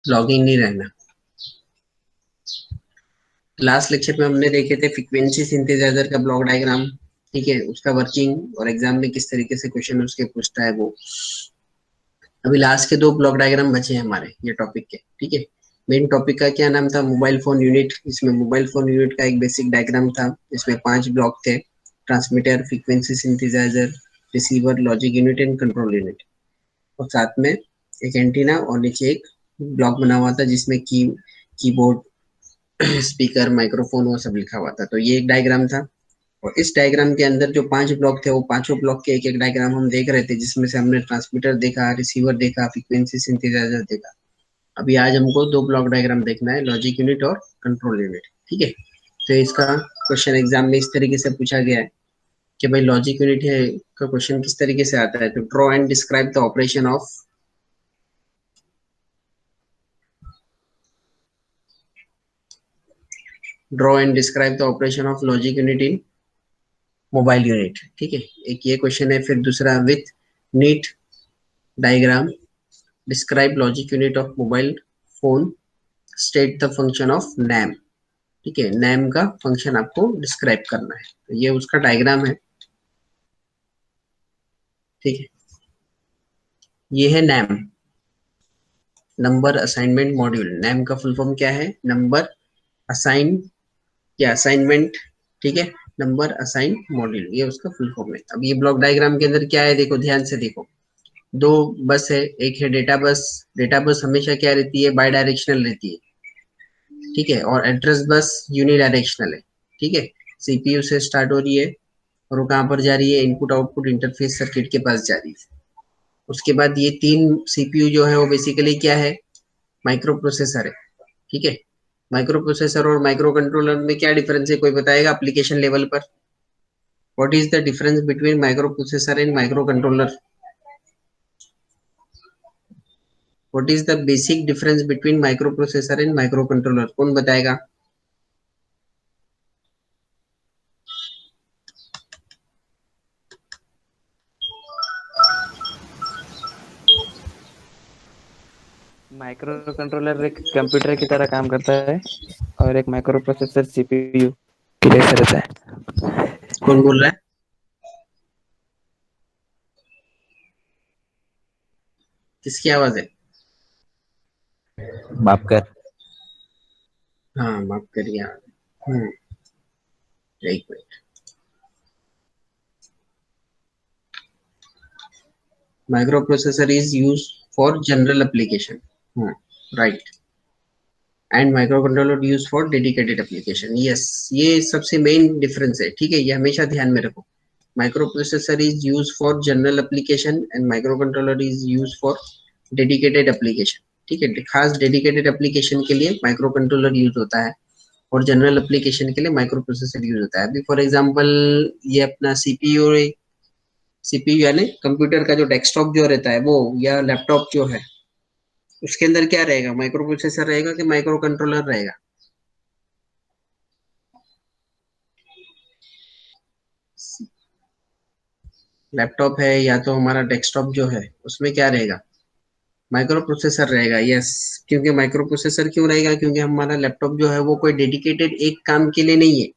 Logging नहीं रहना। Last lecture में हमने देखे थे फ्रीक्वेंसी सिंथेसाइजर का ब्लॉक डायग्राम, ठीक है, उसका वर्किंग और एग्जाम में किस तरीके से क्वेश्चन उसके पूछता है वो। अभी लास्ट के दो ब्लॉक डायग्राम बचे हैं हमारे ये टॉपिक के, ठीक है। मेन टॉपिक का क्या नाम था? Mobile phone unit. इसमें मोबाइल फोन यूनिट का एक बेसिक डायग्राम था, इसमें 5 ब्लॉक थे: transmitter, frequency synthesiser, receiver, logic unit and control unit. और साथ में एक एंटीना और नीचे एक ब्लॉक बना हुआ था जिसमें कीबोर्ड, स्पीकर, माइक्रोफोन वो सब लिखा हुआ था। तो ये एक डायग्राम था। और इस डायग्राम के अंदर जो 5 ब्लॉक थे वो पांचों ब्लॉक के एक एक डायग्राम हम देख रहे थे, जिसमें से हमने ट्रांसमीटर देखा, रिसीवर देखा, फ्रीक्वेंसी सिंथेसाइजर देखा। अभी आज हमको दो ब्लॉक डायग्राम देखना है, लॉजिक यूनिट और कंट्रोल यूनिट, ठीक है। तो इसका क्वेश्चन एग्जाम में इस तरीके से पूछा गया है कि भाई लॉजिक यूनिट है का क्वेश्चन किस तरीके से आता है। तो draw and describe the operation of, draw and describe the operation of logic unit in mobile unit, ठीक है। एक ये क्वेश्चन है। फिर दूसरा, with neat diagram describe logic unit of mobile phone, state the function of NAM, ठीक है। NAM का फंक्शन आपको डिस्क्राइब करना है। तो ये उसका डायग्राम है, ठीक है। ये है NAM, number assignment module. NAM का फुल फॉर्म क्या है? नंबर असाइन या असाइनमेंट, ठीक है, नंबर असाइन मॉड्यूल, ये उसका फुल फॉर्म है। अब ये ब्लॉक डायग्राम के अंदर क्या है, देखो ध्यान से देखो। दो बस है, एक है डेटा बस। डेटा बस हमेशा क्या रहती है? बाय डायरेक्शनल रहती है, ठीक है। और एड्रेस बस यूनिडायरेक्शनल है, ठीक है। सीपीयू से स्टार्ट हो रही है और वो कहाँ पर जा रही है? इनपुट आउटपुट इंटरफेस सर्किट के पास जा रही है। उसके बाद ये तीन सीपीयू जो है वो बेसिकली क्या है? माइक्रो प्रोसेसर है, ठीक है। माइक्रो प्रोसेसर और माइक्रो कंट्रोलर में क्या डिफरेंस है, कोई बताएगा एप्लीकेशन लेवल पर? What is the difference between micro processor and micro controller? What is the basic difference between micro processor and micro controller? कौन बताएगा? माइक्रो कंट्रोलर एक कंप्यूटर की तरह काम करता है और एक माइक्रो प्रोसेसर सीपीयू की जैसे रहता है। कौन बोल रहा है? किसकी आवाज है? माफ कर। हाँ माफ करिए। एक minute. Microprocessor is use for general application, right, and micro controller use for dedicated application. Yes, ये सबसे मेन डिफरेंस है, ठीक है। ये हमेशा ध्यान में रखो। Microprocessor is use for general application and micro controller is use for dedicated application, ठीक है। खास डेडिकेटेड एप्लीकेशन के लिए माइक्रो कंट्रोलर यूज होता है और जनरल एप्लीकेशन के लिए माइक्रो प्रोसेसर यूज होता है। अभी फॉर एग्जांपल ये अपना सीपीयू, सीपीयू यानी कंप्यूटर का जो डेस्कटॉप जो रहता है वो, या लैपटॉप जो है, उसके अंदर क्या रहेगा? माइक्रो प्रोसेसर रहेगा कि माइक्रो कंट्रोलर रहेगा? लैपटॉप है या तो हमारा डेस्कटॉप जो है उसमें क्या रहेगा? माइक्रो प्रोसेसर रहेगा, यस। क्योंकि माइक्रो प्रोसेसर क्यों रहेगा? क्योंकि हमारा लैपटॉप जो है वो कोई डेडिकेटेड एक काम के लिए नहीं है,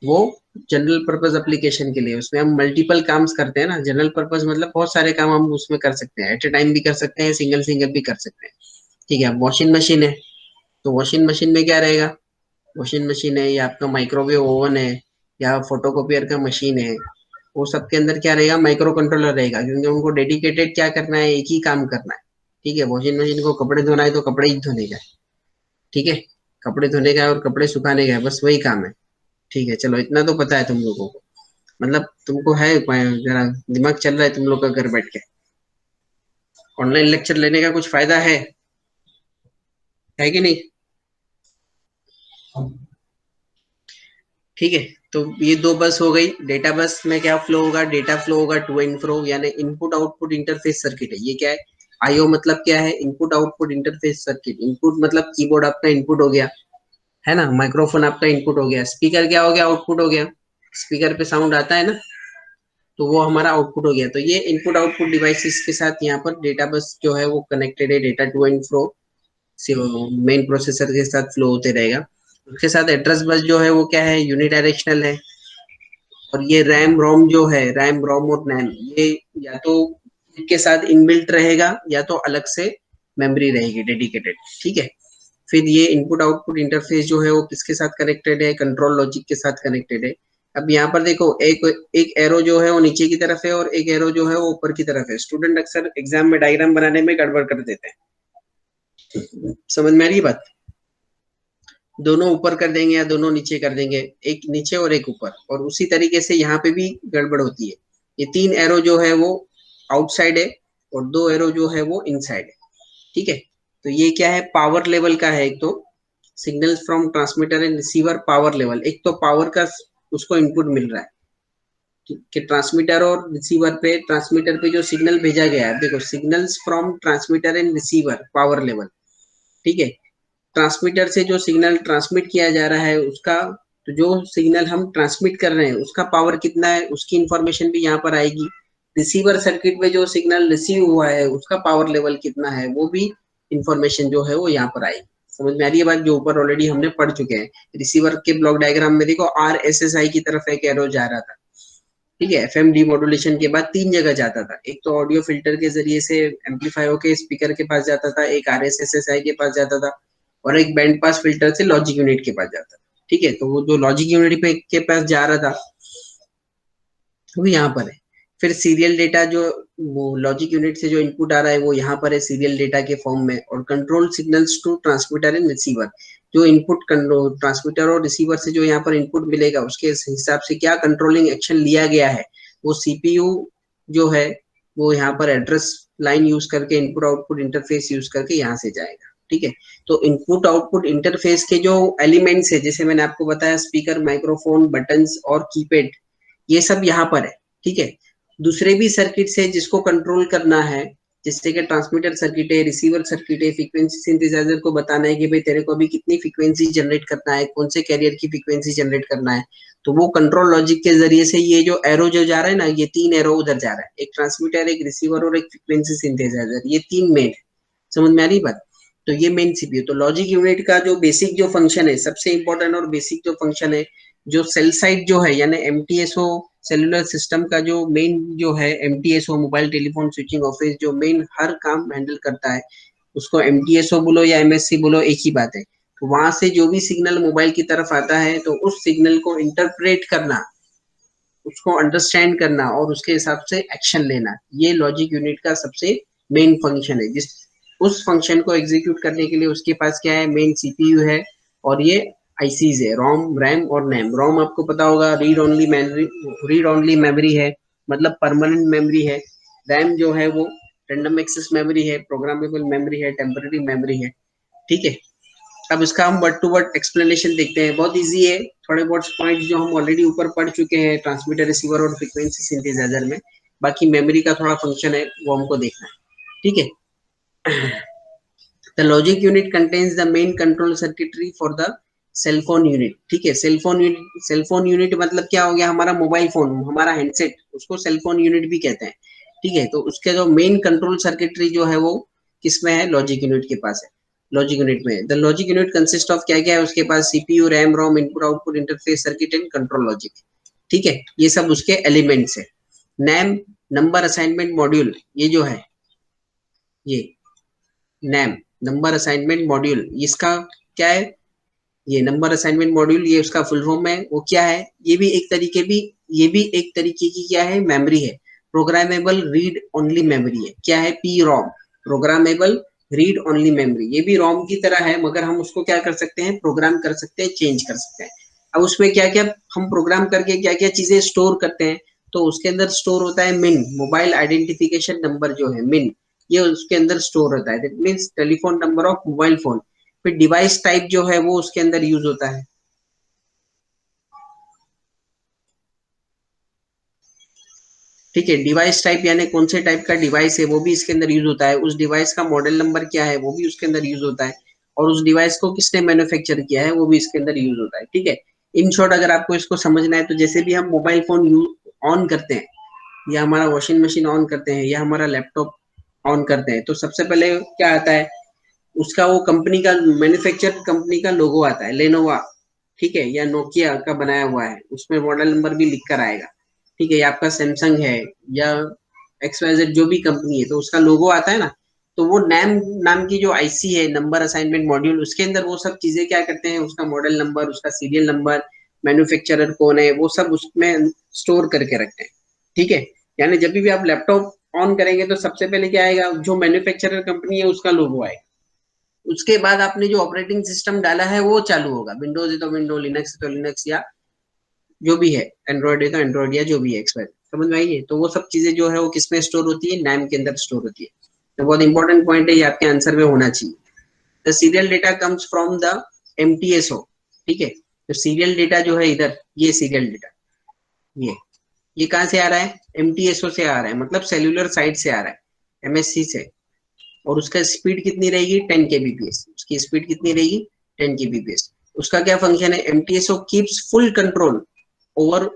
वो जनरल पर्पस एप्लीकेशन के लिए। उसमें हम मल्टीपल काम्स करते हैं ना। जनरल पर्पस मतलब बहुत सारे काम हम उसमें कर सकते हैं, एट ए टाइम भी कर सकते हैं, सिंगल सिंगल भी कर सकते हैं, ठीक है। अब वॉशिंग मशीन है, तो वॉशिंग मशीन में क्या रहेगा? वॉशिंग मशीन है या आपका माइक्रोवेव ओवन है या फोटोकॉपियर का मशीन है, वो सब के अंदर क्या रहेगा? माइक्रो कंट्रोलर रहेगा, क्योंकि उनको डेडिकेटेड क्या करना है? एक ही काम करना है, ठीक है। वॉशिंग मशीन को कपड़े धोना है तो कपड़े ही धोने का है, ठीक है। कपड़े धोने का है और कपड़े सुखाने का है, बस वही काम है, ठीक है। चलो इतना तो पता है तुम लोगों को, मतलब तुमको है जरा दिमाग चल रहा है तुम लोग का घर बैठ के। ऑनलाइन लेक्चर लेने का कुछ फायदा है कि नहीं? ठीक है। तो ये दो बस हो गई। डेटा बस में क्या फ्लो होगा? डेटा फ्लो होगा टू एंड फ्रो, यानी इनपुट आउटपुट इंटरफेस सर्किट है। ये क्या है? आईओ मतलब क्या है? Input output interface circuit. Input मतलब कीबोर्ड आपका इनपुट हो गया, है ना। माइक्रोफोन आपका इनपुट हो गया। स्पीकर क्या हो गया? आउटपुट हो गया। स्पीकर पे साउंड आता है ना, तो वो हमारा आउटपुट हो गया। तो ये इनपुट आउटपुट डिवाइसेस के साथ यहाँ पर डेटा बस जो है वो कनेक्टेड है, data to and fro main processor के साथ फ्लो होते रहेगा। उसके साथ एड्रेस बस जो है वो क्या है, यूनिडायरेक्शनल है। और ये रैम रोम जो है, रैम रोम और नैम, ये या तो के साथ इनबिल्ट रहेगा या तो अलग से मेमोरी रहेगी डेडिकेटेड, ठीक है। फिर ये इनपुट आउटपुट इंटरफेस जो है वो किसके साथ कनेक्टेड है, कंट्रोल लॉजिक के साथ कनेक्टेड है। अब यहाँ पर देखो एक एरो जो है वो नीचे की तरफ है और एक एरो जो है वो ऊपर की तरफ है। स्टूडेंट अक्सर एग्जाम में डायग्राम बनाने में गड़बड़ कर देते हैं, समझ में आ रही है बात? दोनों ऊपर कर देंगे या दोनों नीचे कर देंगे, एक नीचे और एक ऊपर। और उसी तरीके से यहाँ पे भी गड़बड़ होती है। ये 3 एरो जो है वो आउटसाइड है और 2 एरो जो है वो इनसाइड है, ठीक है। तो ये क्या है, पावर लेवल का है। एक तो signals from transmitter and receiver power level, एक तो पावर का उसको इनपुट मिल रहा है कि ट्रांसमीटर और रिसीवर पे, ट्रांसमीटर पे जो सिग्नल भेजा गया है, देखो signals from transmitter and receiver power level, ठीक है। ट्रांसमीटर से जो सिग्नल ट्रांसमिट किया जा रहा है उसका, तो जो सिग्नल हम ट्रांसमिट कर रहे हैं उसका पावर कितना है उसकी इंफॉर्मेशन भी यहाँ पर आएगी। रिसीवर सर्किट में जो सिग्नल रिसीव हुआ है उसका पावर लेवल कितना है वो भी इंफॉर्मेशन जो है वो यहाँ पर आएगी। समझ में आ रही है बात, जो ऊपर ऑलरेडी हमने पढ़ चुके हैं। रिसीवर के ब्लॉक डायग्राम में देखो RSSI की तरफ एक एरो जा रहा था, ठीक है। FM डिमोडुलेशन के बाद 3 जगह जाता था, एक तो ऑडियो फिल्टर के जरिए से एम्पलीफाई होकर स्पीकर के पास जाता था, एक RSSI के पास जाता था, और एक बैंड पास फिल्टर से लॉजिक यूनिट के पास जाता था, ठीक है। तो वो जो लॉजिक यूनिट पे के पास जा रहा था वो यहाँ पर है। फिर सीरियल डेटा जो वो लॉजिक यूनिट से जो इनपुट आ रहा है वो यहाँ पर है सीरियल डेटा के फॉर्म में। और control signals to transmitter and receiver, जो इनपुट ट्रांसमीटर और रिसीवर से जो यहाँ पर इनपुट मिलेगा उसके हिसाब से क्या कंट्रोलिंग एक्शन लिया गया है, वो CPU जो है वो यहाँ पर एड्रेस लाइन यूज करके इनपुट आउटपुट इंटरफेस यूज करके यहाँ से जाएगा, ठीक है। तो इनपुट आउटपुट इंटरफेस के जो एलिमेंट्स है, जैसे मैंने आपको बताया स्पीकर, माइक्रोफोन, बटन्स और कीपैड, ये सब यहाँ पर है, ठीक है। दूसरे भी सर्किट है जिसको कंट्रोल करना है, जैसे कि ट्रांसमीटर सर्किट है, रिसीवर सर्किट है, फ्रीक्वेंसी सिंथेसाइजर को बताना है कि भाई तेरे को अभी कितनी फ्रीक्वेंसी जनरेट करना है, कौन से कैरियर की फ्रीक्वेंसी जनरेट करना है। तो वो कंट्रोल लॉजिक के जरिए से ये जो एरो जो जा रहा है ना, ये 3 एरो उधर जा रहा है, एक ट्रांसमीटर, एक रिसीवर और एक फ्रीक्वेंसी सिंथेसाइजर, ये 3 मेन है। समझ में आ रही बात? तो ये मेन CPU। तो लॉजिक यूनिट का जो बेसिक जो फंक्शन है, सबसे इंपॉर्टेंट और बेसिक जो फंक्शन है, जो सेल साइड जो है यानी MTSO सेलुलर सिस्टम का जो मेन जो है, MTSO mobile telephone switching office जो मेन हर काम हैंडल करता है, उसको MTSO बोलो या MSC बोलो एक ही बात है। तो वहां से जो भी सिग्नल मोबाइल की तरफ आता है तो उस सिग्नल को इंटरप्रेट करना, उसको अंडरस्टैंड करना और उसके हिसाब से एक्शन लेना, ये लॉजिक यूनिट का सबसे मेन फंक्शन है। जिस उस फंक्शन को एग्जीक्यूट करने के लिए उसके पास क्या है, मेन CPU है और ये आईसीज है, रोम, रैम और नैम। रोम आपको पता होगा रीड ओनली मेमोरी है, मतलब परमानेंट मेमोरी है। रैम जो है वो रैंडम एक्सेस मेमोरी है, प्रोग्रामेबल मेमोरी है, टेम्पररी मेमोरी है, ठीक है। अब इसका हम वर्ड टू वर्ड एक्सप्लेनेशन देखते हैं, बहुत इजी है। थोड़े बहुत पॉइंट जो हम ऑलरेडी ऊपर पढ़ चुके हैं ट्रांसमीटर, रिसीवर और फ्रीक्वेंसी सिंथेसाइजर में, बाकी मेमोरी का थोड़ा फंक्शन है वो हमको देखना है, ठीक है। The logic unit contains the main control circuitry for the cell phone unit, ठीक है। सेल फोन यूनिट मतलब क्या हो गया, हमारा मोबाइल फोन, हमारा हैंडसेट, उसको सेल फोन यूनिट भी कहते हैं, ठीक है। तो उसके जो मेन कंट्रोल सर्किटरी जो है वो किसमें है, लॉजिक यूनिट के पास है। लॉजिक यूनिट में the logic unit consist of क्या क्या है उसके पास, CPU, RAM, ROM, input output interface circuit and control logic, ठीक है। ये सब उसके एलिमेंट्स है। नैम, नंबर असाइनमेंट मॉड्यूल, ये जो है ये नैम, नंबर असाइनमेंट मॉड्यूल, इसका क्या है, ये नंबर असाइनमेंट मॉड्यूल, ये उसका फुल फॉर्म है। वो क्या है, ये भी एक तरीके की क्या है, मेमोरी है। प्रोग्रामेबल रीड ओनली मेमोरी है, क्या है, PROM, programmable read only memory. ये भी रोम की तरह है मगर हम उसको क्या कर सकते हैं, प्रोग्राम कर सकते हैं, चेंज कर सकते हैं। अब उसमें क्या क्या हम प्रोग्राम करके क्या क्या चीजें स्टोर करते हैं, तो उसके अंदर स्टोर होता है मिन, मोबाइल आइडेंटिफिकेशन नंबर जो है मिन, ये उसके अंदर स्टोर होता है, that means telephone number of mobile phone. फिर डिवाइस टाइप जो है वो उसके अंदर यूज होता है, ठीक है। डिवाइस टाइप यानी कौन से टाइप का डिवाइस है वो भी इसके अंदर यूज होता है, उस डिवाइस का मॉडल नंबर क्या है वो भी उसके अंदर यूज होता है, और उस डिवाइस को किसने मैन्युफैक्चर किया है वो भी इसके अंदर यूज होता है, ठीक है। इन शॉर्ट अगर आपको इसको समझना है तो जैसे भी हम मोबाइल फोन ऑन करते हैं या हमारा वॉशिंग मशीन ऑन करते हैं या हमारा लैपटॉप ऑन करते हैं, तो सबसे पहले क्या आता है, उसका वो कंपनी का, मैन्युफैक्चर कंपनी का लोगो आता है, लेनोवा, ठीक है, या नोकिया का बनाया हुआ है, उसमें मॉडल नंबर भी लिख कर आएगा, ठीक है, या आपका सैमसंग है या XYZ जो भी कंपनी है, तो उसका लोगो आता है ना। तो वो नाम नाम की जो आईसी है, नंबर असाइनमेंट मॉड्यूल, उसके अंदर वो सब चीजें क्या करते हैं, उसका मॉडल नंबर, उसका सीरियल नंबर, मैन्युफैक्चरर कौन है, वो सब उसमें स्टोर करके रखते हैं, ठीक है। यानी जब भी आप लैपटॉप ऑन करेंगे तो सबसे पहले क्या आएगा, जो मैन्युफैक्चरर कंपनी है उसका लोगो आएगा। उसके बाद आपने जो ऑपरेटिंग सिस्टम डाला है वो चालू होगा, विंडोज है तो विंडो, लिनक्स है तो लिनक्स, या जो भी है, एंड्रॉइड है तो एंड्रॉइड, या जो भी है एक्सपायर, समझ में आई है। तो वो सब चीजें जो है वो किसमें स्टोर होती है, नाम के अंदर स्टोर होती है। तो बहुत इंपॉर्टेंट पॉइंट है, ये आपके आंसर में होना चाहिए। The serial data comes from the MTSO, ठीक है। तो सीरियल डेटा जो है इधर, ये सीरियल डेटा, ये कहाँ से आ रहा है, MTSO से आ रहा है, मतलब सेल्यूलर साइट से आ रहा है, MSC से। और उसका स्पीड कितनी रहेगी, 10 kbps, उसकी स्पीड कितनी रहेगी, 10 kbps। उसका क्या फंक्शन है, MTSO keeps full control over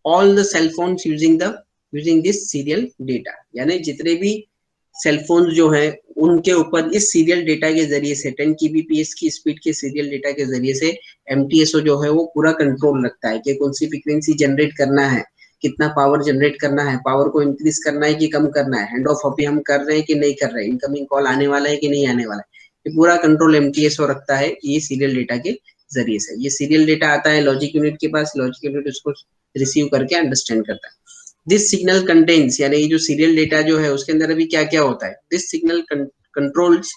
all the cell phones using this serial data. यानी जितने भी सेल फोन जो है उनके ऊपर इस सीरियल डेटा के जरिए से, 10 kbps की स्पीड के सीरियल डेटा के जरिए से MTSO जो है वो पूरा कंट्रोल रखता है कि कौन सी फ्रीक्वेंसी जनरेट करना है, कितना पावर जनरेट करना है, पावर को इंक्रीज करना है कि कम करना है, हैंड ऑफ अभी हम कर रहे हैं कि नहीं कर रहे हैं, इनकमिंग कॉल आने वाला है कि नहीं आने वाला है, ये पूरा कंट्रोल MTSO रखता है ये सीरियल डेटा के जरिए से। ये सीरियल डेटा आता है लॉजिक यूनिट के पास, लॉजिक यूनिट उसको रिसीव करके अंडरस्टैंड करता है। दिस सिग्नल कंटेन्स, यानी ये जो सीरियल डेटा जो है उसके अंदर अभी क्या क्या होता है, this signal controls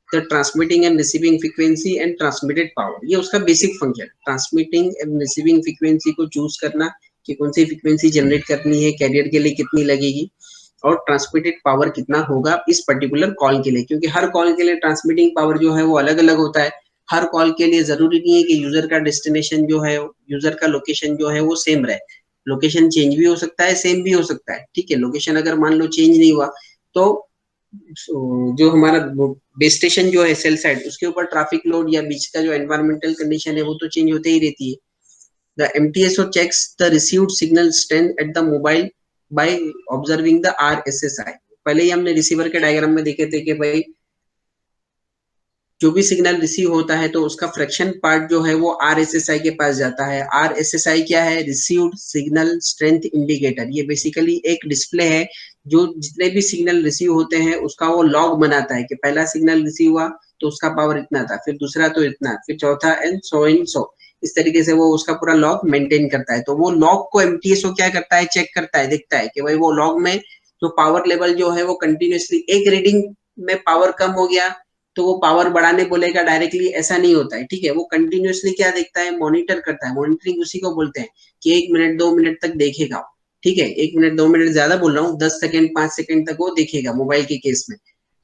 the transmitting and receiving frequency and transmitted power. ये उसका basic function, transmitting and receiving frequency को चूज करना कि कौन सी फ्रीक्वेंसी जनरेट करनी है, कैरियर के लिए कितनी लगेगी, और ट्रांसमिटेड पावर कितना होगा इस पर्टिकुलर कॉल के लिए, क्योंकि हर कॉल के लिए ट्रांसमिटिंग पावर जो है वो अलग अलग होता है। हर कॉल के लिए जरूरी नहीं है कि यूजर का डेस्टिनेशन जो है, यूजर का लोकेशन जो है वो सेम रहे, लोकेशन चेंज भी हो सकता है, सेम भी हो सकता है, ठीक है। लोकेशन अगर मान लो चेंज नहीं हुआ तो जो हमारा बेस स्टेशन जो है सेल साइड, उसके ऊपर ट्रैफिक लोड या बीच का जो एनवायरमेंटल कंडीशन है वो तो चेंज होते ही रहती है। The MTSO checks the received signal strength at the mobile by observing the RSSI। पहले ही हमने रिसीवर के डायग्राम में देखे थे कि भाई जो भी सिग्नल रिसीव होता है तो उसका फ्रैक्शन पार्ट जो है वो RSSI के पास जाता है। RSSI क्या है, रिसीव्ड सिग्नल स्ट्रेंथ इंडिकेटर। ये बेसिकली एक डिस्प्ले है जो जितने भी सिग्नल रिसीव होते हैं उसका वो लॉग बनाता है कि पहला सिग्नल रिसीव हुआ तो उसका पावर इतना था, फिर दूसरा तो इतना, फिर चौथा एंड सो। इस तरीके से वो उसका पूरा लॉग मेंटेन करता है। तो वो लॉग को MTSO क्या करता है, चेक करता है, देखता है कि भाई वो लॉग में जो पावर लेवल जो है वो कंटिन्यूसली, एक रीडिंग में पावर कम हो गया तो वो पावर बढ़ाने बोलेगा डायरेक्टली, ऐसा नहीं होता है, ठीक है। वो कंटिन्यूसली क्या देखता है, मॉनिटर करता है। मॉनिटरिंग उसी को बोलते हैं कि 1 मिनट 2 मिनट तक देखेगा, ठीक है। 1 मिनट 2 मिनट ज्यादा बोल रहा हूँ, 10 सेकंड 5 सेकंड तक वो देखेगा मोबाइल के केस में,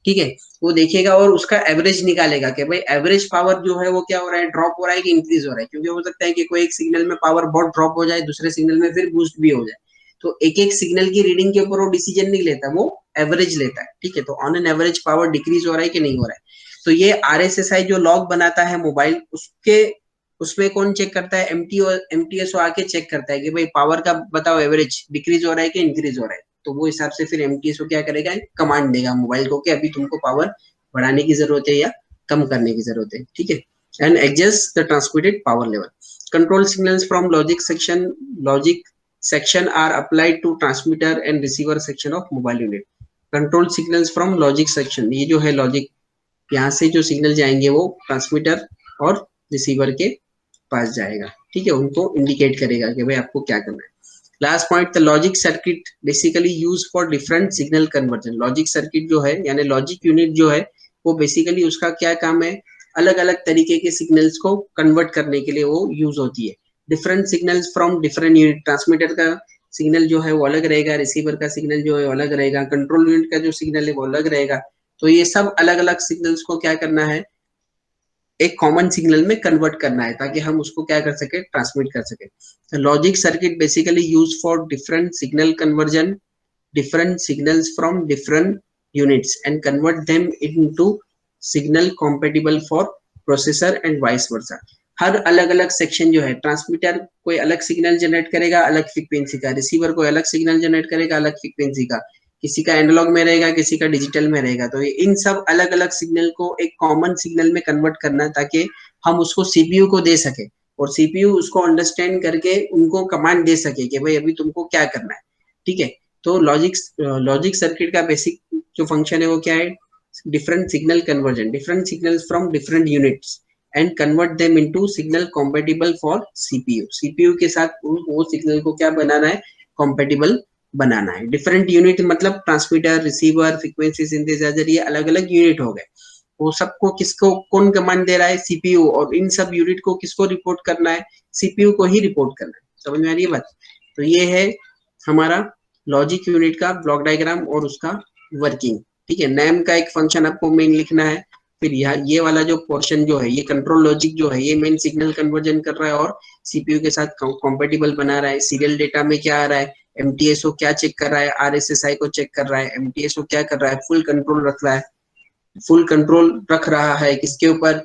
ठीक है। वो देखेगा और उसका एवरेज निकालेगा कि भाई एवरेज पावर जो है वो क्या हो रहा है, ड्रॉप हो रहा है कि इंक्रीज हो रहा है। क्योंकि हो सकता है कि कोई एक सिग्नल में पावर बहुत ड्रॉप हो जाए, दूसरे सिग्नल में फिर बूस्ट भी हो जाए। तो एक एक सिग्नल की रीडिंग के ऊपर वो डिसीजन नहीं लेता, वो एवरेज लेता है, ठीक है। तो on an average power decrease हो रहा है कि नहीं हो रहा है। तो ये RSSI जो लॉग बनाता है मोबाइल, उसके उसमें कौन चेक करता है, MTSO आके चेक करता है कि भाई पावर का बताओ एवरेज डिक्रीज हो रहा है कि इंक्रीज हो रहा है। तो वो हिसाब से फिर MTSO क्या करेगा, कमांड देगा मोबाइल को कि अभी तुमको पावर बढ़ाने की जरूरत है या कम करने की जरूरत है, ठीक है। And adjust the transmitted power level. Control signals from logic section are applied to transmitter and receiver section of mobile unit. Control signals from logic section, ये जो है लॉजिक, यहाँ से जो सिग्नल जाएंगे वो ट्रांसमीटर और रिसीवर के पास जाएगा, ठीक है। उनको इंडिकेट करेगा कि भाई आपको क्या करना है। Last point, the logic circuit basically use for different signal conversion. Logic circuit जो है यानी लॉजिक यूनिट जो है वो बेसिकली उसका क्या काम है, अलग अलग तरीके के सिग्नल्स को कन्वर्ट करने के लिए वो यूज होती है। Different signals from different unit, transmitter का सिग्नल जो है वो अलग रहेगा, रिसीवर का सिग्नल जो है वो अलग रहेगा, कंट्रोल यूनिट का जो सिग्नल है वो अलग रहेगा। तो ये सब अलग अलग सिग्नल्स को क्या करना है, एक कॉमन सिग्नल में कन्वर्ट करना है ताकि हम उसको क्या कर सके, ट्रांसमिट कर सके। Logic circuit basically use for different signal conversion, different signals from different units and convert them into signal compatible for processor and vice versa। हर अलग अलग सेक्शन जो है, ट्रांसमीटर कोई अलग सिग्नल जनरेट करेगा अलग फ्रीक्वेंसी का, रिसीवर कोई अलग सिग्नल जनरेट करेगा अलग फ्रीक्वेंसी का, किसी का एनालॉग में रहेगा किसी का डिजिटल में रहेगा। तो इन सब अलग अलग सिग्नल को एक कॉमन सिग्नल में कन्वर्ट करना है ताकि हम उसको सीपीयू को दे सके और सीपीयू उसको अंडरस्टैंड करके उनको कमांड दे सके कि भाई अभी तुमको क्या करना है। ठीक है, तो लॉजिक सर्किट का बेसिक जो फंक्शन है वो क्या है, different signal conversion, different signals from different units and convert them into signal compatible for CPU. CPU के साथ वो सिग्नल को क्या बनाना है, कॉम्पेटिबल बनाना है। डिफरेंट यूनिट मतलब ट्रांसमीटर, रिसीवर, फ्रीक्वेंसी सिंथेसाइजर, ये अलग अलग यूनिट हो गए। वो सबको किसको कौन कमांड दे रहा है, सीपीयू, और इन सब यूनिट को किसको रिपोर्ट करना है, सीपीयू को ही रिपोर्ट करना है। समझ में आ रही है बात? तो ये है हमारा लॉजिक यूनिट का ब्लॉक डायग्राम और उसका वर्किंग। ठीक है, नैम का एक फंक्शन आपको मेन लिखना है। फिर यहाँ ये वाला जो पोर्शन जो है, ये कंट्रोल लॉजिक जो है, ये मेन सिग्नल कन्वर्जन कर रहा है और सीपीयू के साथ कॉम्पेटिबल बना रहा है। सीरियल डेटा में क्या आ रहा है, एमटीएसओ क्या चेक कर रहा है, आरएसएसआई को चेक कर रहा है, एमटीएसओ क्या कर रहा है, फुल कंट्रोल रख रहा है। फुल कंट्रोल रख रहा है किसके ऊपर,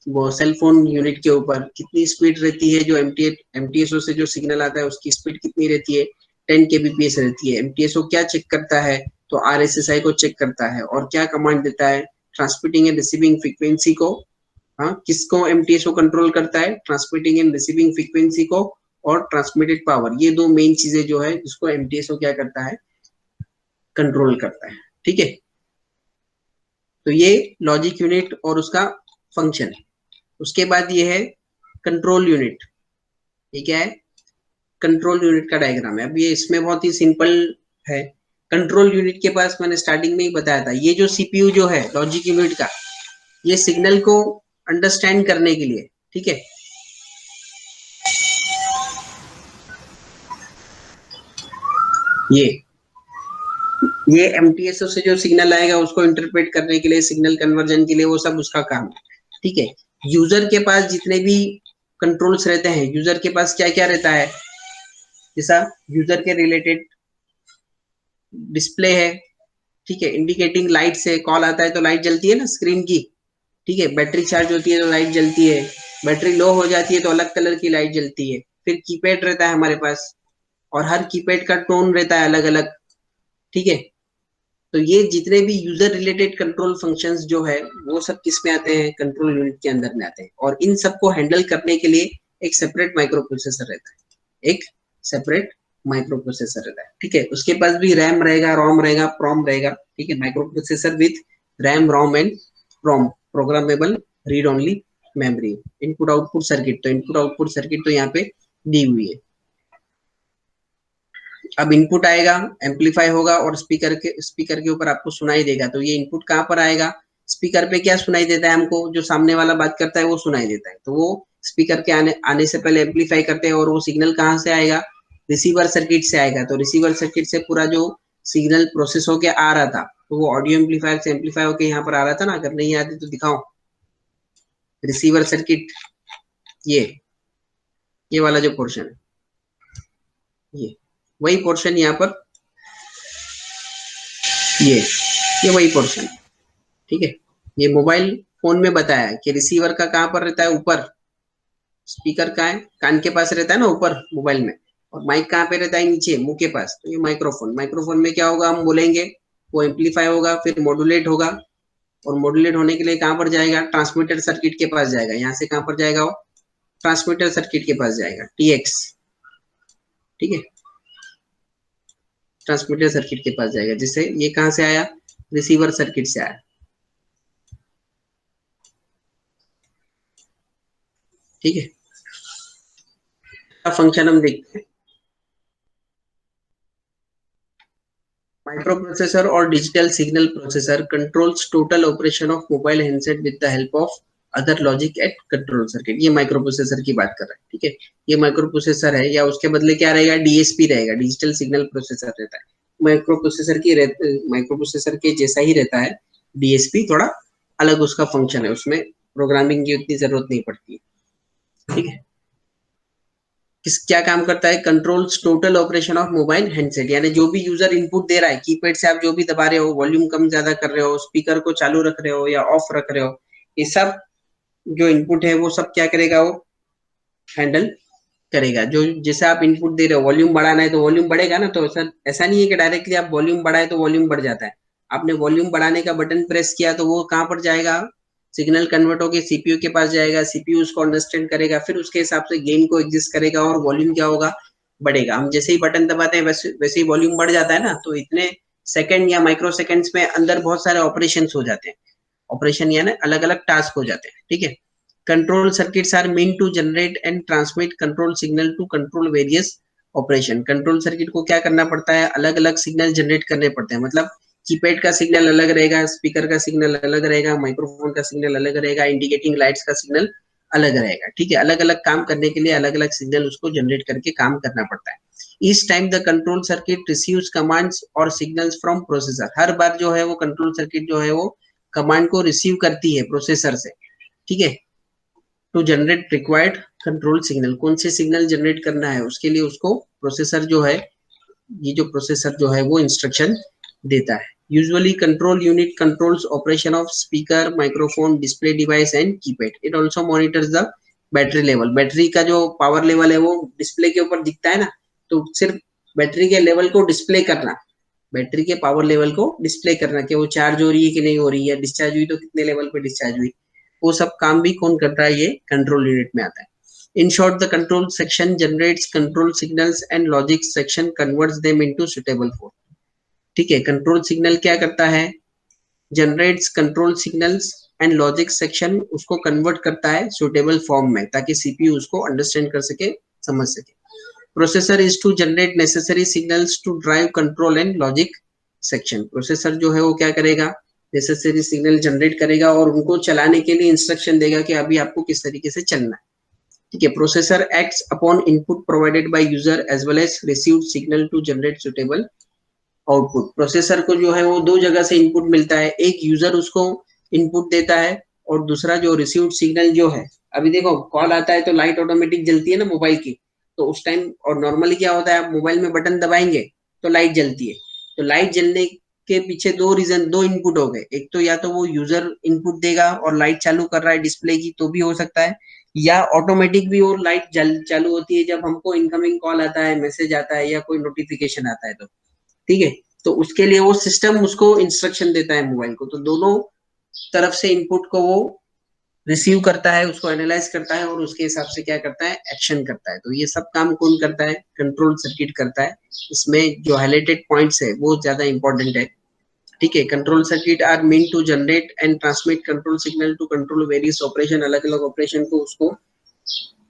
वो सेल फोन यूनिट के ऊपर। कितनी स्पीड रहती है जो एमटीएसओ से जो सिग्नल आता है उसकी स्पीड कितनी रहती है, 10 केबीपीएस रहती है। एमटीएसओ क्या चेक करता है, तो आरएसएसआई को चेक करता है और क्या कमांड देता है, ट्रांसमिटिंग एंड रिसीविंग फ्रीक्वेंसी को। हाँ, किसको एमटीएसओ कंट्रोल करता है, ट्रांसमिटिंग एंड रिसीविंग फ्रीक्वेंसी को और ट्रांसमिटेड पावर। ये दो मेन चीजें जो है जिसको एमटीएसओ क्या करता है, कंट्रोल करता है। ठीक है, तो ये लॉजिक यूनिट और उसका फंक्शन है। उसके बाद ये है कंट्रोल यूनिट। ये क्या है, कंट्रोल यूनिट का डायग्राम है। अब ये इसमें बहुत ही सिंपल है। कंट्रोल यूनिट के पास मैंने स्टार्टिंग में ही बताया था, ये जो सीपीयू जो है लॉजिक यूनिट का, ये सिग्नल को अंडरस्टैंड करने के लिए, ठीक है, ये एमटीएसओ से जो सिग्नल आएगा उसको इंटरप्रेट करने के लिए, सिग्नल कन्वर्जन के लिए, वो सब उसका काम है। ठीक है, यूजर के पास जितने भी कंट्रोल्स रहते हैं, यूजर के पास क्या क्या रहता है, जैसा यूजर के रिलेटेड डिस्प्ले है, ठीक है, इंडिकेटिंग लाइट से कॉल आता है तो लाइट जलती है ना स्क्रीन की। ठीक है, बैटरी चार्ज होती है तो लाइट जलती है, बैटरी लो हो जाती है तो अलग कलर की लाइट जलती है। फिर कीपैड रहता है हमारे पास और हर कीपैड का टोन रहता है अलग अलग। ठीक है, तो ये जितने भी यूजर रिलेटेड कंट्रोल फंक्शंस जो है वो सब किस में आते हैं, कंट्रोल यूनिट के अंदर में आते हैं। और इन सबको हैंडल करने के लिए एक सेपरेट माइक्रो प्रोसेसर रहता है, एक सेपरेट माइक्रो प्रोसेसर रहता है। ठीक है, उसके पास भी रैम रहेगा, रोम रहेगा, प्रोम रहेगा। ठीक है, micro processor with RAM, ROM and PROM, programmable read only memory. Input output circuit, तो इनपुट आउटपुट सर्किट तो यहाँ पे दी हुई है। अब इनपुट आएगा, एम्पलीफाई होगा और स्पीकर के ऊपर आपको सुनाई देगा। तो ये इनपुट कहाँ पर आएगा, स्पीकर पे क्या सुनाई देता है हमको, जो सामने वाला बात करता है वो सुनाई देता है। तो वो स्पीकर के आने से पहले एम्पलीफाई करते हैं और वो सिग्नल कहाँ से आएगा, रिसीवर सर्किट से आएगा। तो रिसीवर सर्किट से पूरा जो सिग्नल प्रोसेस होके आ रहा था, तो वो ऑडियो एम्पलीफायर से एम्पलीफाई होके यहाँ पर आ रहा था ना। अगर नहीं आती तो दिखाओ, रिसीवर सर्किट, ये वाला जो पोर्शन है, ये वही पोर्शन यहाँ पर, ये वही पोर्शन। ठीक है, ये मोबाइल फोन में बताया कि रिसीवर का कहाँ पर रहता है, ऊपर। स्पीकर का है कान के पास रहता है ना ऊपर मोबाइल में, और माइक कहाँ पे रहता है, नीचे मुंह के पास। तो ये माइक्रोफोन, माइक्रोफोन में क्या होगा, हम बोलेंगे, वो एम्पलीफाई होगा, फिर मॉड्यूलेट होगा, और मॉड्यूलेट होने के लिए कहाँ पर जाएगा, ट्रांसमीटर सर्किट के पास जाएगा। यहाँ से कहाँ पर जाएगा, वो ट्रांसमीटर सर्किट के पास जाएगा, टीएक्स। ठीक है, ट्रांसमीटर सर्किट के पास जाएगा, जिससे ये कहाँ से आया, रिसीवर सर्किट से आया। ठीक है, फंक्शन हम देखते हैं। माइक्रोप्रोसेसर और digital signal processor controls total operation of mobile handset with the help of other logic at control circuit. ये माइक्रोप्रोसेसर की बात कर रहा है। ठीक है, ये माइक्रोप्रोसेसर है, या उसके बदले क्या रहेगा, डीएसपी रहेगा, डिजिटल सिग्नल प्रोसेसर रहता है। माइक्रोप्रोसेसर के जैसा ही रहता है डीएसपी, थोड़ा अलग उसका फंक्शन है, उसमें प्रोग्रामिंग की उतनी जरूरत नहीं पड़ती है। ठीक है, किस क्या काम करता है, controls total operation of mobile handset, यानी जो भी यूजर इनपुट दे रहा है, कीपैड से आप जो भी दबा रहे हो, वॉल्यूम कम ज्यादा कर रहे हो, स्पीकर को चालू रख रहे हो या ऑफ रख रहे हो, ये सब जो इनपुट है वो सब क्या करेगा, वो हैंडल करेगा। जो जैसे आप इनपुट दे रहे हो, वॉल्यूम बढ़ाना है तो वॉल्यूम बढ़ेगा ना, तो ऐसा ऐसा नहीं है कि डायरेक्टली आप वॉल्यूम बढ़ाए तो वॉल्यूम बढ़ जाता है। आपने वॉल्यूम बढ़ाने का बटन प्रेस किया तो वो कहाँ पर जाएगा, सिग्नल कन्वर्ट होके सीपीयू के पास जाएगा, सीपीयू उसको अंडरस्टैंड करेगा, फिर उसके हिसाब से गेन को एग्जिस्ट करेगा और वॉल्यूम क्या होगा, बढ़ेगा। हम जैसे ही बटन दबाते हैं वैसे ही वॉल्यूम बढ़ जाता है ना, तो इतने सेकंड या माइक्रो सेकंड्स में अंदर बहुत सारे ऑपरेशन हो जाते हैं। ऑपरेशन यानी अलग अलग टास्क हो जाते हैं, ठीक है। Control circuits are mean to generate and transmit control signal to control various operation. Control circuit को क्या करना पड़ता है, अलग अलग सिग्नल जनरेट करने पड़ते हैं। मतलब कीपैड का सिग्नल अलग रहेगा, स्पीकर का सिग्नल अलग रहेगा, माइक्रोफोन का सिग्नल अलग रहेगा, इंडिकेटिंग लाइट्स का सिग्नल अलग रहेगा, ठीक है। अलग अलग काम करने के लिए अलग अलग सिग्नल उसको जनरेट करके काम करना पड़ता है। इस time the control circuit receives commands और सिग्नल्स फ्रॉम प्रोसेसर। हर बार जो है वो कंट्रोल सर्किट जो है वो कमांड को रिसीव करती है प्रोसेसर से, ठीक है। To generate required control signal, कौन से सिग्नल जनरेट करना है उसके लिए उसको प्रोसेसर जो है, ये जो प्रोसेसर जो है वो इंस्ट्रक्शन देता है। Usually control unit controls operation of speaker, microphone, display device and keypad. It also monitors the battery level. Battery का जो पावर लेवल है वो डिस्प्ले के ऊपर दिखता है ना, तो सिर्फ बैटरी के लेवल को डिस्प्ले करना, बैटरी के पावर लेवल को डिस्प्ले करना कि वो चार्ज हो रही है कि नहीं हो रही है, डिस्चार्ज हुई तो कितने लेवल पे डिस्चार्ज हुई, वो सब काम भी कौन करता है, ये कंट्रोल यूनिट में आता है। In short, the control section generates control signals and logic section converts them into suitable form. ठीक है, कंट्रोल सिग्नल क्या करता है, generates control signals and logic section उसको कन्वर्ट करता है सुटेबल फॉर्म में, ताकि सीपीयू उसको अंडरस्टैंड कर सके, समझ सके। Processor is to generate necessary signals to drive control and logic section. Processor जो है वो क्या करेगा, नेसेसरी सिग्नल जनरेट करेगा और उनको चलाने के लिए इंस्ट्रक्शन देगा कि अभी आपको किस तरीके से चलना है, ठीक है। Processor acts upon input provided by user as well as received signal to generate suitable output. Processor को जो है वो दो जगह से इनपुट मिलता है, एक यूजर उसको इनपुट देता है और दूसरा जो रिसीव्ड सिग्नल जो है, अभी देखो कॉल आता है तो लाइट ऑटोमेटिक जलती है ना मोबाइल की, तो उस टाइम, और नॉर्मली क्या होता है, आप मोबाइल में बटन दबाएंगे तो लाइट जलती है। तो लाइट जलने के पीछे दो रीजन, दो इनपुट हो गए। एक तो या तो वो यूजर इनपुट देगा और लाइट चालू कर रहा है डिस्प्ले की, तो भी हो सकता है, या ऑटोमेटिक भी वो लाइट चालू होती है जब हमको इनकमिंग कॉल आता है, मैसेज आता है या कोई नोटिफिकेशन आता है तो, ठीक है। तो उसके लिए वो सिस्टम उसको इंस्ट्रक्शन देता है मोबाइल को, तो दोनों तरफ से इनपुट को वो रिसीव करता है, उसको एनालाइज करता है और उसके हिसाब से क्या करता है, एक्शन करता है। तो ये सब काम कौन करता है, कंट्रोल सर्किट करता है। इसमें जो हाईलाइटेड पॉइंट्स है वो ज्यादा इंपॉर्टेंट है, ठीक है। Control circuit are mean to generate and transmit control signal to control various operation. अलग अलग ऑपरेशन को उसको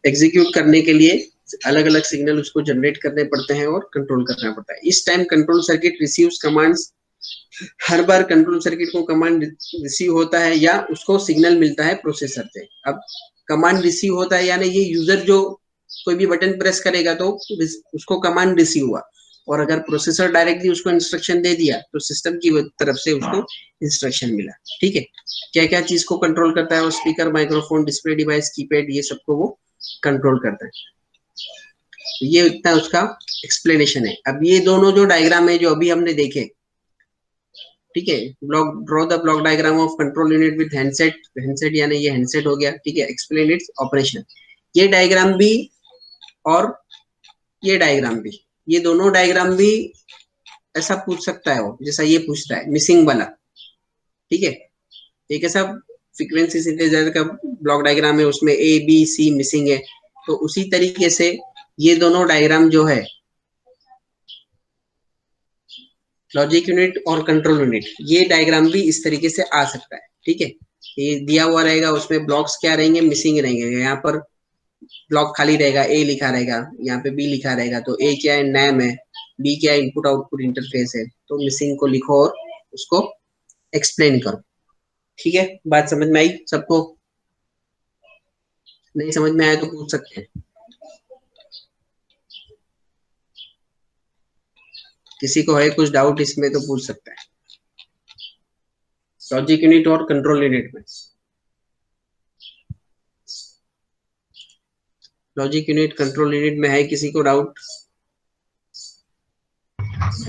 एग्जीक्यूट करने के लिए अलग अलग सिग्नल उसको जनरेट करने पड़ते हैं और कंट्रोल करना पड़ता है। इस time control circuit receives commands. हर बार कंट्रोल सर्किट को कमांड रिसीव होता है या उसको सिग्नल मिलता है प्रोसेसर से। अब कमांड रिसीव होता है यानी ये यूजर जो कोई भी बटन प्रेस करेगा तो उसको कमांड रिसीव हुआ, और अगर प्रोसेसर डायरेक्टली उसको इंस्ट्रक्शन दे दिया तो सिस्टम की तरफ से उसको इंस्ट्रक्शन मिला, ठीक है। क्या क्या चीज को कंट्रोल करता है वो, speaker, microphone, display device, keypad, ये सबको वो कंट्रोल करता है। तो ये इतना उसका एक्सप्लेनेशन है। अब ये दोनों जो डायग्राम है जो अभी हमने देखे, ठीक है, block draw the block diagram of control unit with handset. Handset यानी ये हैंडसेट हो गया, ठीक है। Explain its operation. ये डायग्राम भी और ये डायग्राम भी, ये दोनों डायग्राम भी ऐसा पूछ सकता है वो, जैसा ये पूछ रहा है मिसिंग वाला, ठीक है। एक ऐसा फ्रीक्वेंसी सिंथेसाइजर का ब्लॉक डायग्राम है, उसमें ए बी सी मिसिंग है, तो उसी तरीके से ये दोनों डायग्राम जो है, लॉजिक यूनिट और कंट्रोल यूनिट, ये डायग्राम भी इस तरीके से आ सकता है, ठीक है। ये दिया हुआ रहेगा, उसमें ब्लॉक्स क्या रहेंगे, मिसिंग रहेंगे। यहाँ पर ब्लॉक खाली रहेगा, ए लिखा रहेगा, यहाँ पे बी लिखा रहेगा, तो ए क्या है, नैम है, बी क्या है, इनपुट आउटपुट इंटरफेस है। तो मिसिंग को लिखो और उसको एक्सप्लेन करो, ठीक है। बात समझ में आई सबको? नहीं समझ में आया तो पूछ सकते हैं, किसी को है कुछ डाउट इसमें तो पूछ सकता है, लॉजिक यूनिट और कंट्रोल यूनिट में। लॉजिक यूनिट कंट्रोल यूनिट में है किसी को डाउट?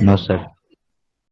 No sir.